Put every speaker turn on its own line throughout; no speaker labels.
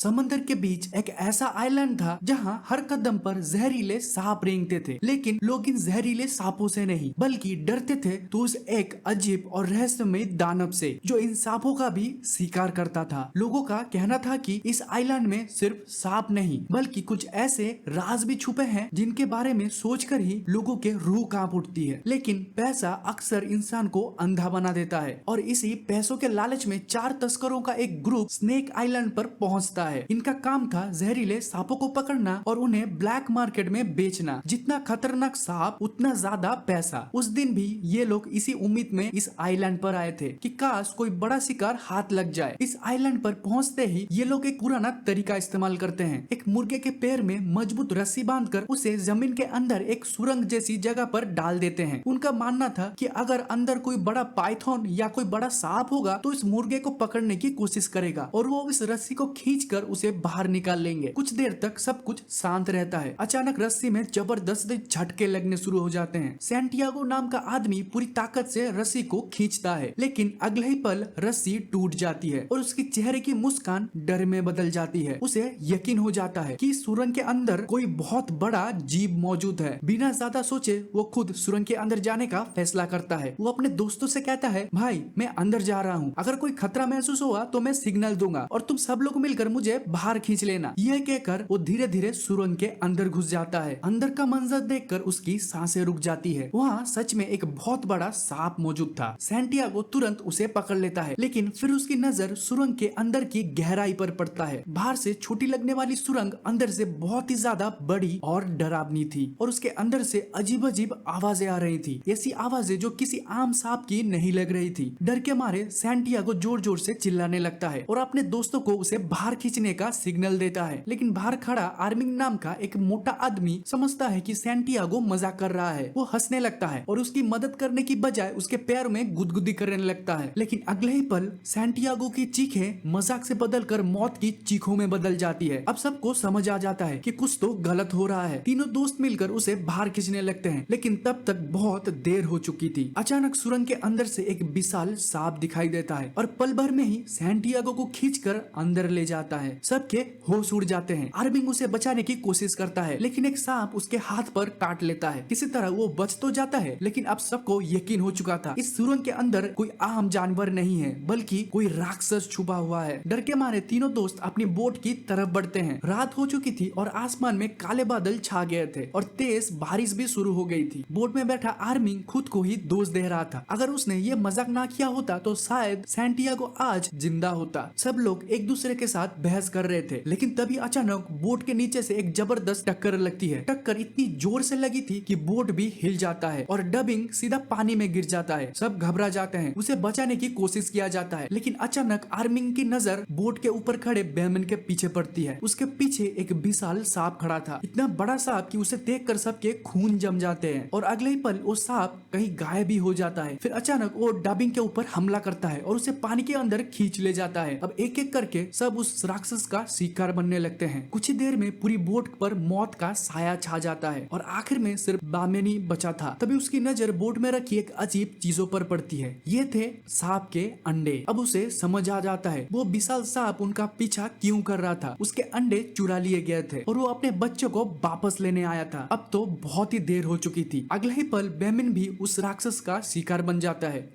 समंदर के बीच एक ऐसा आइलैंड था जहां हर कदम पर जहरीले सांप रेंगते थे, लेकिन लोग इन जहरीले सांपों से नहीं बल्कि डरते थे तो उस एक अजीब और रहस्यमय दानव से जो इन सांपों का भी शिकार करता था। लोगों का कहना था कि इस आइलैंड में सिर्फ सांप नहीं बल्कि कुछ ऐसे राज भी छुपे हैं जिनके बारे में सोचकर ही लोगों के रूह कांप उठती है। लेकिन पैसा अक्सर इंसान को अंधा बना देता है और इसी पैसों के लालच में 4 तस्करों का एक ग्रुप स्नेक आइलैंड पर पहुंचता है। इनका काम था जहरीले सांपों को पकड़ना और उन्हें ब्लैक मार्केट में बेचना। जितना खतरनाक सांप उतना ज्यादा पैसा। उस दिन भी ये लोग इसी उम्मीद में इस आइलैंड पर आए थे कि काश कोई बड़ा शिकार हाथ लग जाए। इस आइलैंड पर पहुंचते ही ये लोग एक पुराना तरीका इस्तेमाल करते हैं। एक मुर्गे के पैर में मजबूत रस्सी बांधकर उसे जमीन के अंदर एक सुरंग जैसी जगह पर डाल देते हैं। उनका मानना था कि अगर अंदर कोई बड़ा पाइथन या कोई बड़ा सांप होगा तो इस मुर्गे को पकड़ने की कोशिश करेगा और वो इस रस्सी को खींचकर उसे बाहर निकाल लेंगे। कुछ देर तक सब कुछ शांत रहता है। अचानक रस्सी में जबरदस्त झटके लगने शुरू हो जाते हैं। सैंटियागो नाम का आदमी पूरी ताकत से रस्सी को खींचता है, लेकिन अगले ही पल रस्सी टूट जाती है और उसके चेहरे की मुस्कान डर में बदल जाती है। उसे यकीन हो जाता है कि सुरंग के अंदर कोई बहुत बड़ा जीव मौजूद है। बिना ज्यादा सोचे वो खुद सुरंग के अंदर जाने का फैसला करता है। वो अपने दोस्तों से कहता है, भाई मैं अंदर जा रहा हूँ, अगर कोई खतरा महसूस हुआ तो मैं सिग्नल दूंगा और तुम सब लोग मिलकर मुझे बाहर खींच लेना। यह कहकर वो धीरे धीरे सुरंग के अंदर घुस जाता है। अंदर का मंजर देखकर उसकी सांसें रुक जाती है। वहाँ सच में एक बहुत बड़ा सांप मौजूद था। सैंटियागो तुरंत उसे पकड़ लेता है, लेकिन फिर उसकी नजर सुरंग के अंदर की गहराई पर पड़ता है। बाहर से छोटी लगने वाली सुरंग अंदर से बहुत ही ज्यादा बड़ी और डरावनी थी और उसके अंदर से अजीब अजीब आवाजें आ रही थी। ऐसी आवाजें जो किसी आम सांप की नहीं लग रही थी। डर के मारे सैंटियागो जोर जोर से चिल्लाने लगता है और अपने दोस्तों को उसे बाहर खींचने का सिग्नल देता है। लेकिन बाहर खड़ा आर्मिंग नाम का एक मोटा आदमी समझता है कि सैंटियागो मजाक कर रहा है। वो हंसने लगता है और उसकी मदद करने की बजाय उसके पैर में गुदगुदी करने लगता है। लेकिन अगले ही पल सैंटियागो की चीखें मजाक से बदलकर मौत की चीखों में बदल जाती है। अब सबको समझ आ जाता है कि कुछ तो गलत हो रहा है। तीनों दोस्त मिलकर उसे बाहर खींचने लगते हैं, लेकिन तब तक बहुत देर हो चुकी थी। अचानक सुरंग के अंदर से एक विशाल सांप दिखाई देता है और पल भर में ही सैंटियागो को खींचकर अंदर ले जाता है। सबके होश उड़ जाते हैं। आर्मिंग उसे बचाने की कोशिश करता है, लेकिन एक सांप उसके हाथ पर काट लेता है। किसी तरह वो बच तो जाता है, लेकिन अब सबको यकीन हो चुका था इस सुरंग के अंदर कोई आम जानवर नहीं है बल्कि कोई राक्षस छुपा हुआ है। डर के मारे तीनों दोस्त अपनी बोट की तरफ बढ़ते हैं। रात हो चुकी थी और आसमान में काले बादल छा गए थे और तेज बारिश भी शुरू हो गई थी। बोट में बैठा आर्मिंग खुद को ही दोष दे रहा था। अगर उसने ये मजाक ना किया होता तो शायद सैंटियागो आज जिंदा होता। सब लोग एक दूसरे के साथ बहस कर रहे थे, लेकिन तभी अचानक बोट के नीचे से एक जबरदस्त टक्कर लगती है। टक्कर इतनी जोर से लगी थी कि बोट भी हिल जाता है और डबिंग सीधा पानी में गिर जाता है। सब घबरा जाते हैं। उसे बचाने की कोशिश किया जाता है, लेकिन अचानक आर्मिंग की नजर बोट के ऊपर खड़े बेमन के पीछे पड़ती है। उसके पीछे एक विशाल सांप खड़ा था। इतना बड़ा सांप कि उसे देखकर सबके खून जम जाते हैं और अगले ही पल वो सांप कहीं गायब भी हो जाता है। फिर अचानक वो डबिंग के ऊपर हमला करता है और उसे पानी के अंदर खींच ले जाता है। अब एक एक करके सब उस राक्षस का शिकार बनने लगते हैं। कुछ ही देर में पूरी बोट पर मौत का साया छा जाता है और आखिर में सिर्फ बामेनी बचा था। तभी उसकी नजर बोट में रखी एक अजीब चीजों पर पड़ती है। ये थे सांप के अंडे। अब उसे समझ आ जाता है वो विशाल सांप उनका पीछा क्यों कर रहा था। उसके अंडे चुरा लिए गए थे और वो अपने बच्चों को वापस लेने आया था। अब तो बहुत ही देर हो चुकी थी। अगले ही पल बेमिन भी उस राक्षस का शिकार बन जाता है।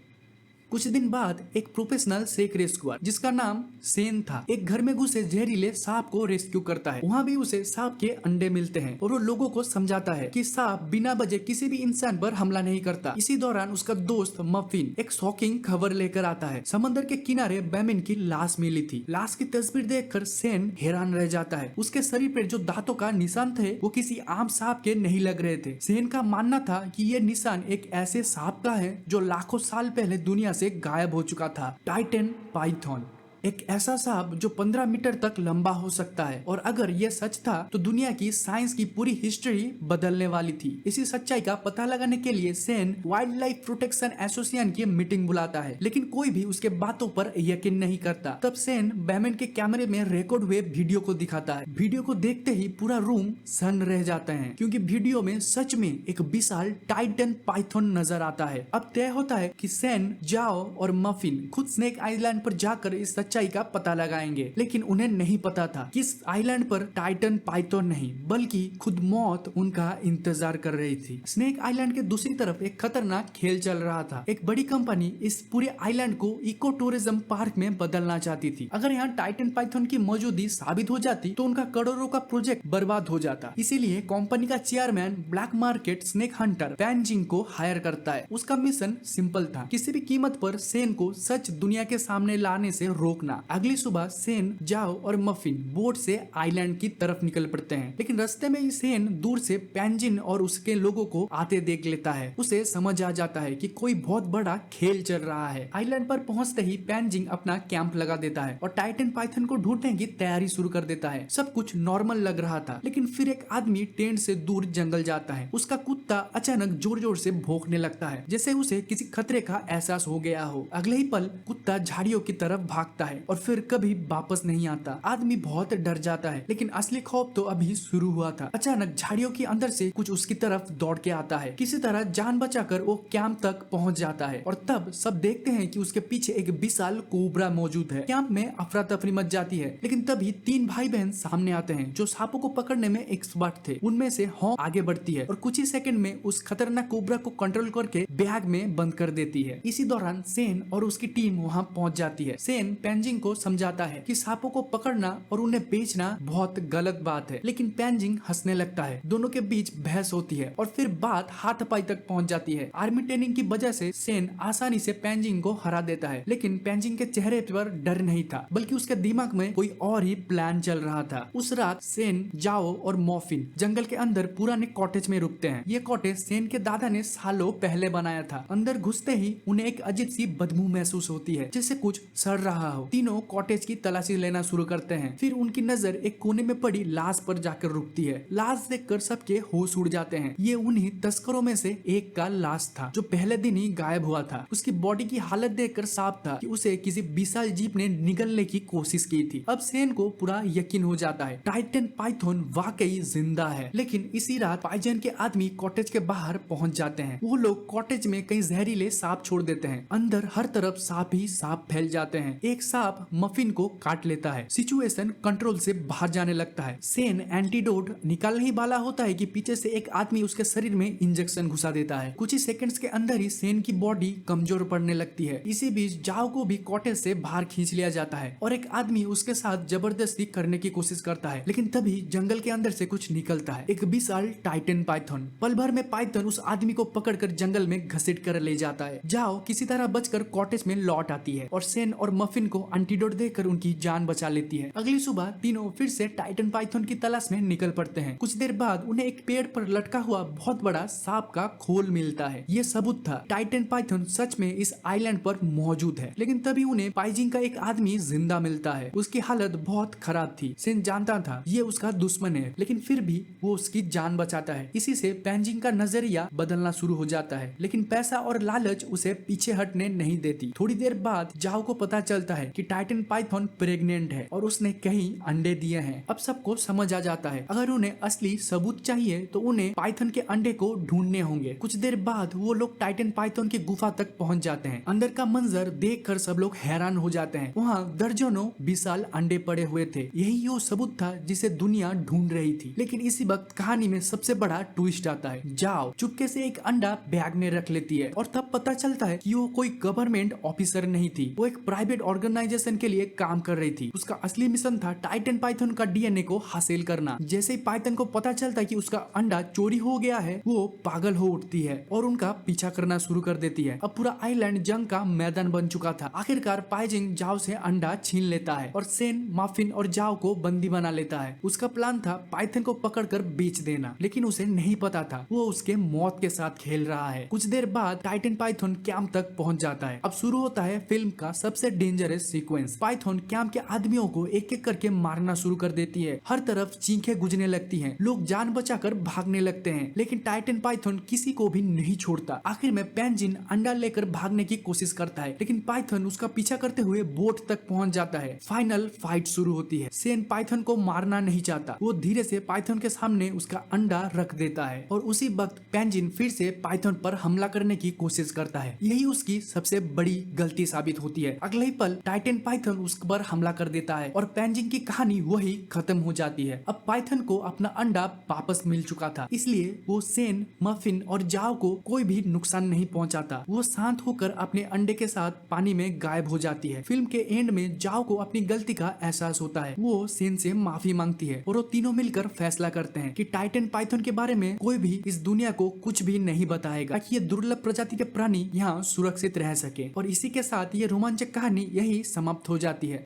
कुछ दिन बाद एक प्रोफेशनल शेक रेस्क्यूअर जिसका नाम सेन था एक घर में घुसे जहरीले सांप को रेस्क्यू करता है। वहाँ भी उसे सांप के अंडे मिलते हैं और वो लोगों को समझाता है कि सांप बिना वजह किसी भी इंसान पर हमला नहीं करता। इसी दौरान उसका दोस्त मफिन एक शॉकिंग खबर लेकर आता है। समंदर के किनारे बेमिन की लाश मिली थी। लाश की तस्वीर देखकर सेन हैरान रह जाता है। उसके शरीर पर जो दांतों का निशान थे वो किसी आम सांप के नहीं लग रहे थे। सेन का मानना था कि ये निशान एक ऐसे सांप का है जो लाखों साल पहले दुनिया से गायब हो चुका था। टाइटन पाइथन, एक ऐसा सांप जो 15 मीटर तक लंबा हो सकता है और अगर यह सच था तो दुनिया की साइंस की पूरी हिस्ट्री बदलने वाली थी। इसी सच्चाई का पता लगाने के लिए Sen wild life protection association की मीटिंग बुलाता है, लेकिन कोई भी उसके बातों पर यकीन नहीं करता। तब सेन बेमन के कैमरे में रिकॉर्ड हुए वीडियो को दिखाता है। वीडियो को देखते ही पूरा रूम सन्न रह जाता है क्योंकि वीडियो में सच में एक विशाल टाइटन पाइथन नजर आता है। अब तय होता है कि सेन, जाओ और मफिन खुद स्नेक आइलैंड पर जाकर इस सच्चाई का पता लगाएंगे। लेकिन उन्हें नहीं पता था कि इस आइलैंड पर टाइटन पाइथन नहीं बल्कि खुद मौत उनका इंतजार कर रही थी। स्नेक आइलैंड के दूसरी तरफ एक खतरनाक खेल चल रहा था। एक बड़ी कंपनी इस पूरे आइलैंड को इको टूरिज्म पार्क में बदलना चाहती थी। अगर यहाँ टाइटन पाइथन की मौजूदगी साबित हो जाती तो उनका करोड़ों का प्रोजेक्ट बर्बाद हो जाता। इसीलिए कंपनी का chairman black market snake hunter पैनजिंग को हायर करता है। उसका मिशन सिंपल था, किसी भी कीमत पर सेन को सच दुनिया के सामने लाने से रोकना। अगली सुबह सेन, जाओ और मफिन बोट से आइलैंड की तरफ निकल पड़ते हैं। लेकिन रास्ते में ही सेन दूर से पैनजिन और उसके लोगों को आते देख लेता है। उसे समझ आ जाता है कि कोई बहुत बड़ा खेल चल रहा है। आइलैंड पर पहुंचते ही पैनजिंग अपना कैंप लगा देता है और टाइटन पाइथन को ढूंढने की तैयारी शुरू कर देता है। सब कुछ नॉर्मल लग रहा था, लेकिन फिर एक आदमी टेंट से दूर जंगल जाता है। उसका कुत्ता अचानक जोर जोर से भौंकने लगता है, जैसे उसे किसी खतरे का एहसास हो गया हो। अगले ही पल कुत्ता झाड़ियों की तरफ भागता है और फिर कभी वापस नहीं आता। आदमी बहुत डर जाता है, लेकिन असली खौफ तो अभी शुरू हुआ था। अचानक झाड़ियों के अंदर से कुछ उसकी तरफ दौड़ के आता है। किसी तरह जान बचाकर वो कैंप तक पहुंच जाता है और तब सब देखते हैं कि उसके पीछे एक विशाल कोबरा मौजूद है। कैंप में अफरा तफरी मच जाती है, लेकिन तभी तीन भाई बहन सामने आते हैं जो सांपों को पकड़ने में एक्सपर्ट थे। उनमें से हॉ आगे बढ़ती है और कुछ ही सेकंड में उस खतरनाक कोबरा को कंट्रोल करके बैग में बंद कर देती है। इसी दौरान सेन और उसकी टीम वहां पहुंच जाती है। सेन पेंजिंग को समझाता है कि सांपों को पकड़ना और उन्हें बेचना बहुत गलत बात है, लेकिन पेंजिंग हंसने लगता है। दोनों के बीच बहस होती है और फिर बात हाथापाई तक पहुंच जाती है। आर्मी ट्रेनिंग की वजह से सेन आसानी से पेंजिंग को हरा देता है, लेकिन पेंजिंग के चेहरे पर डर नहीं था, बल्कि उसके दिमाग में कोई और ही प्लान चल रहा था। उस रात सेन, जाओ और मॉफिन जंगल के अंदर पुराने कॉटेज में रुकते हैं। ये कॉटेज सेन के दादा ने सालों पहले बनाया था। अंदर घुसते ही उन्हें एक अजीब सी बदबू महसूस होती है, जैसे कुछ सड़ रहा हो। तीनों कॉटेज की तलाशी लेना शुरू करते हैं। फिर उनकी नजर एक कोने में पड़ी लाश पर जाकर रुकती है। लाश देखकर सबके होश उड़ जाते हैं। ये उन्हीं तस्करों में से एक का लाश था जो पहले दिन ही गायब हुआ था। उसकी बॉडी की हालत देखकर साफ था कि उसे किसी विशाल जीप ने निगलने की कोशिश की थी। अब सेन को पूरा यकीन हो जाता है टाइटन पाइथन वाकई जिंदा है। लेकिन इसी रात पाइजन के आदमी कॉटेज के बाहर पहुंच जाते हैं। वो लोग कॉटेज में कई जहरीले सांप छोड़ देते हैं। अंदर हर तरफ सांप ही सांप फैल जाते हैं। एक सांप मफिन को काट लेता है। सिचुएशन कंट्रोल से बाहर जाने लगता है। सेन एंटीडोट निकालने ही वाला होता है कि पीछे से एक आदमी उसके शरीर में इंजेक्शन घुसा देता है। कुछ ही सेकंड्स के अंदर ही सेन की बॉडी कमजोर पड़ने लगती है। इसी बीच जाओ को भी कॉटेज से बाहर खींच लिया जाता है और एक आदमी उसके साथ जबरदस्ती करने की कोशिश करता है, लेकिन तभी जंगल के अंदर से कुछ निकलता है, एक विशाल टाइटन पाइथन। पल भर में पाइथन उस आदमी को पकड़कर जंगल में घसीट कर ले जाता है। जाओ किसी तरह बचकर कॉटेज में लौट आती है और सेन और मफिन को एंटीडोट देकर उनकी जान बचा लेती है। अगली सुबह तीनों फिर से टाइटन पाइथन की तलाश में निकल पड़ते हैं। कुछ देर बाद उन्हें एक पेड़ पर लटका हुआ बहुत बड़ा सांप का खोल मिलता है। ये सबूत था टाइटन पाइथन सच में इस आइलैंड पर मौजूद है। लेकिन तभी उन्हें पाइजिंग का एक आदमी जिंदा मिलता है। उसकी हालत बहुत खराब थी। सेन जानता था ये उसका दुश्मन है, लेकिन फिर भी वो उसकी जान बचाता है। इसी से पेंजिंग का नजरिया बदलना शुरू हो जाता है, लेकिन पैसा और लालच उसे पीछे हटने नहीं देती। थोड़ी देर बाद जाओ को पता चलता है कि टाइटन पाइथन प्रेग्नेंट है और उसने कहीं अंडे दिए हैं। अब सबको समझ आ जाता है अगर उन्हें असली सबूत चाहिए तो उन्हें पाइथन के अंडे को ढूंढने होंगे। कुछ देर बाद वो लोग टाइटन पाइथन की गुफा तक पहुंच जाते हैं। अंदर का मंजर देखकर सब लोग हैरान हो जाते हैं। वहाँ दर्जनों विशाल अंडे पड़े हुए थे। यही वो सबूत था जिसे दुनिया ढूंढ रही थी। लेकिन इसी वक्त कहानी में सबसे बड़ा ट्विस्ट आता है। जाओ चुपके से एक अंडा बैग में रख लेती है और तब पता चलता है कि वो कोई गवर्नमेंट ऑफिसर नहीं थी। वो एक प्राइवेट ऑर्गेनाइजेशन के लिए काम कर रही थी। उसका असली मिशन था टाइटन पाइथन का डीएनए को हासिल करना। जैसे ही पाइथन को पता चलता है कि उसका अंडा चोरी हो गया है, वो पागल हो उठती है और उनका पीछा करना शुरू कर देती है। अब पूरा आइलैंड जंग का मैदान बन चुका था। आखिरकार पाइजिंग जाओ से अंडा छीन लेता है और सेन, माफिन और जाओ को बंदी बना लेता है। उसका प्लान था पाइथन को पकड़कर बेच देना, लेकिन उसे नहीं पता था वो उसके मौत के साथ खेल रहा है। कुछ देर बाद टाइटन पाइथन कैंप तक पहुंच जाता है। अब शुरू होता है फिल्म का सबसे डेंजरस सीक्वेंस। पाइथन कैंप के आदमियों को एक एक करके मारना शुरू कर देती है। हर तरफ चीखें गूंजने लगती हैं। लोग जान बचाकर भागने लगते हैं, लेकिन टाइटन पाइथन किसी को भी नहीं छोड़ता। आखिर में पेंजिन अंडा लेकर भागने की कोशिश करता है, लेकिन पाइथन उसका पीछा करते हुए बोट तक पहुंच जाता है। फाइनल फाइट शुरू होती है। सेन पाइथन को मारना नहीं चाहता। वो धीरे से पाइथन के सामने उसका अंडा रख देता है और उसी वक्त पेंजिन फिर से पाइथन पर हमला करने की कोशिश करता है। यही उसकी सबसे बड़ी गलती साबित होती है। अगले ही पल टाइटन पाइथन उस पर हमला कर देता है और पेंजिंग की कहानी वही खत्म हो जाती है। अब पाइथन को अपना अंडा वापस मिल चुका था, इसलिए वो सेन, मफिन और जाओ को कोई भी नुकसान नहीं पहुंचाता। वो शांत होकर अपने अंडे के साथ पानी में गायब हो जाती है। फिल्म के एंड में जाओ को अपनी गलती का एहसास होता है। वो सेन से माफी मांगती है और वो तीनों मिलकर फैसला करते हैं कि टाइटन पाइथन के बारे में कोई भी इस दुनिया को कुछ भी नहीं बताएगा ताकि ये दुर्लभ प्रजाति के प्राणी यहाँ सुरक्षित रह सके। और इसी के साथ ये रोमांचक कहानी यही समाप्त हो जाती है।